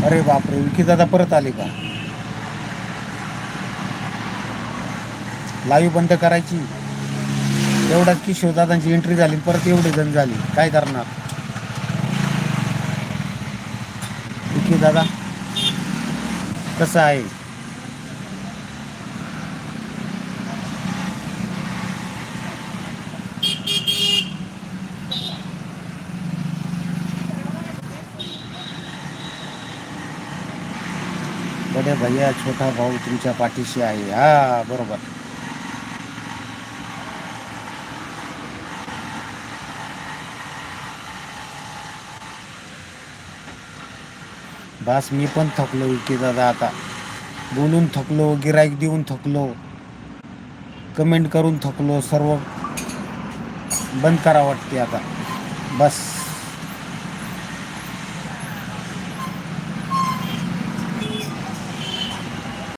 अरे बापरे, विकी दादा परत आले का? लाईव्ह बंद करायची. एवढ्यात किशोरदादांची एंट्री झाली, परत एवढे जण झाली, काय करणार? विकी दादा कसं आहे? बडे भैया छोटा भाऊ तुमच्या पाठीशी आहे. हा बरोबर. बस मी पण थकलो विकी दादा, आता बोलून थकलो, गिराईक देऊन थकलो, कमेंट करून थकलो, सर्व बंद करा वाटते आता. बस.